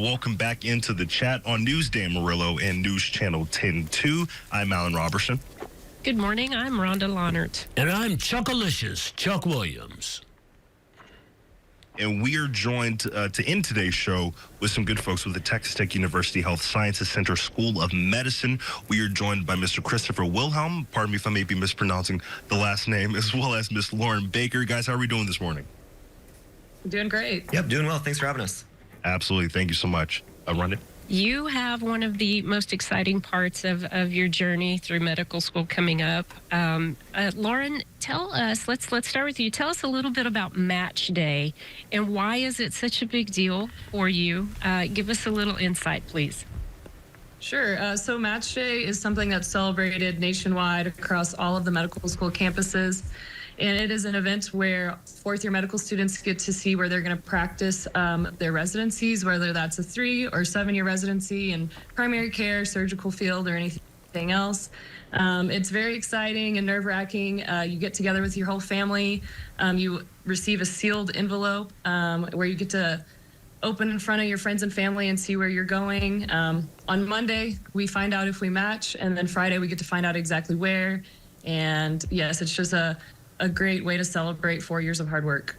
Welcome back into the chat on Newsday Amarillo and News Channel 10-2. I'm Alan Robertson. Good morning. I'm Rhonda Lahnert. And I'm Chuckalicious, Chuck Williams. And we are joined to end today's show with some good folks with the Texas Tech University Health Sciences Center School of Medicine. We are joined by Mr. Christopher Wilhelm, pardon me if I may be mispronouncing the last name, as well as Miss Lauren Baker. Guys, how are we doing this morning? Doing great. Yep, doing well. Thanks for having us. Absolutely. Thank you so much. Rhonda? You have one of the most exciting parts of your journey through medical school coming up. Lauren, tell us, let's start with you. Tell us a little bit about Match Day and why is it such a big deal for you? Give us a little insight, please. Sure. So Match Day is something that's celebrated nationwide across all of the medical school campuses. And it is an event where fourth-year medical students get to see where they're going to practice their residencies, whether that's a 3 or 7-year residency in primary care, surgical field, or anything else. It's very exciting and nerve-wracking. You get together with your whole family. You receive a sealed envelope where you get to open in front of your friends and family and see where you're going. On Monday, we find out if we match, and then Friday we get to find out exactly where. And yes, it's just a great way to celebrate 4 years of hard work.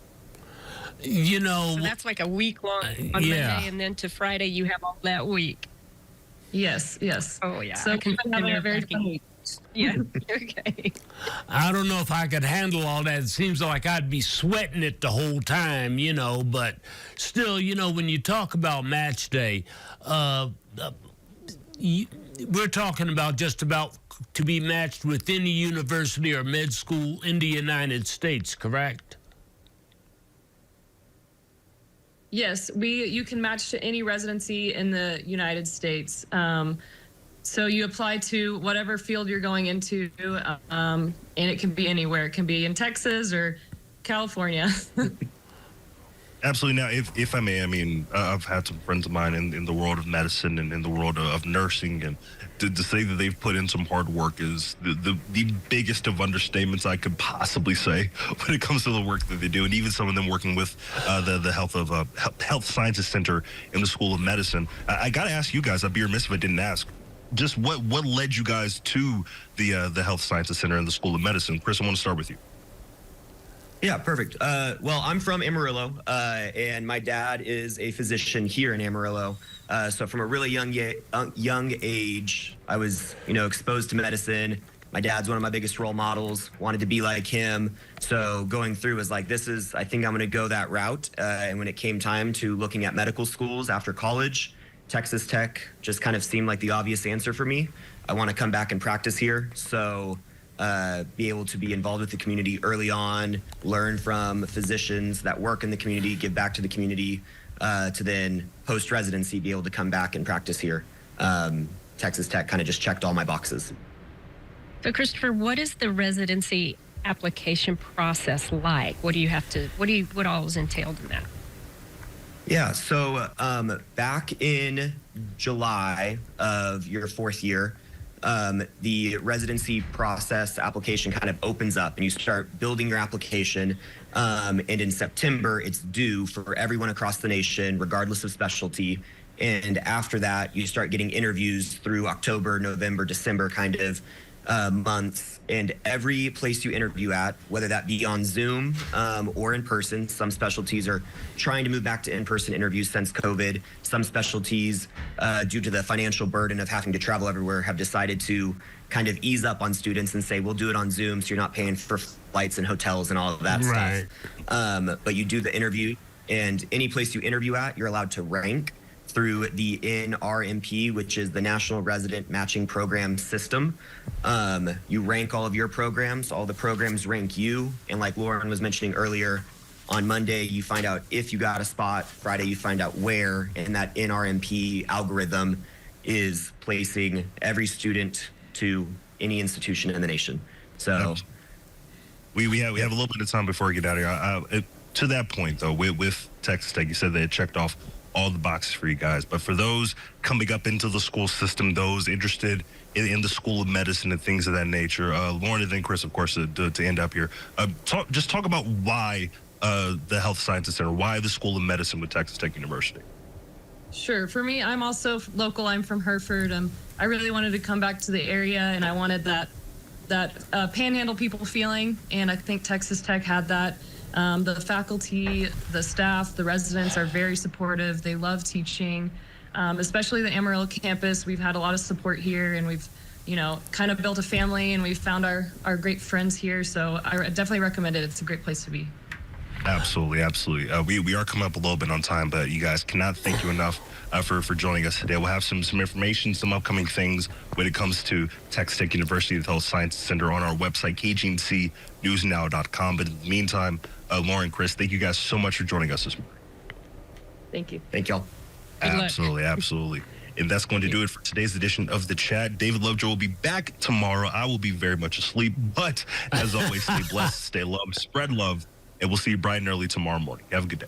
You know, so that's like a week long on Monday, and then to Friday you have all that week. Yes. Oh yeah. So we've been having a very fun week. Yeah. Okay. I don't know if I could handle all that. It seems like I'd be sweating it the whole time, you know, but still, you know, when you talk about Match Day, we're talking about just about to be matched with any university or med school in the United States, correct? Yes, you can match to any residency in the United States. So you apply to whatever field you're going into, and it can be anywhere. It can be in Texas or California. Absolutely. Now, if I may, I mean, I've had some friends of mine in the world of medicine and in the world of nursing, and to say that they've put in some hard work is the biggest of understatements I could possibly say when it comes to the work that they do. And even some of them working with the Health Sciences Center in the School of Medicine. I got to ask you guys, I'd be remiss if I didn't ask, just what led you guys to the Health Sciences Center in the School of Medicine? Chris, I want to start with you. Yeah, perfect. Well, I'm from Amarillo, and my dad is a physician here in Amarillo. So from a really young age, I was, exposed to medicine. My dad's one of my biggest role models, wanted to be like him. So going through was like, I think I'm going to go that route. And when it came time to looking at medical schools after college, Texas Tech just kind of seemed like the obvious answer for me. I want to come back and practice here. So be able to be involved with the community early on, learn from physicians that work in the community, give back to the community, to then post-residency be able to come back and practice here. Texas Tech kind of just checked all my boxes. So Christopher, what is the residency application process like? What all is entailed in that? Yeah, so back in July of your 4th year, the residency process application kind of opens up and you start building your application. And in September, it's due for everyone across the nation, regardless of specialty. And after that, you start getting interviews through October, November, December kind of months. And every place you interview at, whether that be on Zoom or in person, some specialties are trying to move back to in-person interviews since COVID. Some specialties, due to the financial burden of having to travel everywhere, have decided to kind of ease up on students and say, we'll do it on Zoom so you're not paying for flights and hotels and all of that stuff. But you do the interview, and any place you interview at, you're allowed to rank through the NRMP, which is the National Resident Matching Program System. You rank all of your programs, all the programs rank you, and like Lauren was mentioning earlier, on Monday you find out if you got a spot, Friday you find out where, and that NRMP algorithm is placing every student to any institution in the nation. So we have a little bit of time before we get out of here. To that point, though, with Texas Tech, you said they had checked off all the boxes for you guys. But for those coming up into the school system, those interested in the School of Medicine and things of that nature, Lauren and then Chris, of course, to end up here, talk about why the Health Sciences Center, why the School of Medicine with Texas Tech University. Sure. For me, I'm also local. I'm from Hereford. I really wanted to come back to the area, and I wanted that Panhandle people feeling, and I think Texas Tech had that. The faculty, the staff, the residents are very supportive. They love teaching, especially the Amarillo campus. We've had a lot of support here, and we've, kind of built a family, and we've found our great friends here. So I definitely recommend it. It's a great place to be. Absolutely, absolutely. We are coming up a little bit on time, but you guys cannot thank you enough for joining us today. We'll have some information, some upcoming things when it comes to Texas Tech University Health Science Center on our website, kgnewsnow.com. But in the meantime, Lauren, Chris, thank you guys so much for joining us this morning. Thank you. Thank y'all. Good luck. Absolutely, absolutely. And that's going to do it for today's edition of The Chat. David Lovejoy will be back tomorrow. I will be very much asleep, but as always, stay blessed, stay loved, spread love, and we'll see you bright and early tomorrow morning. Have a good day.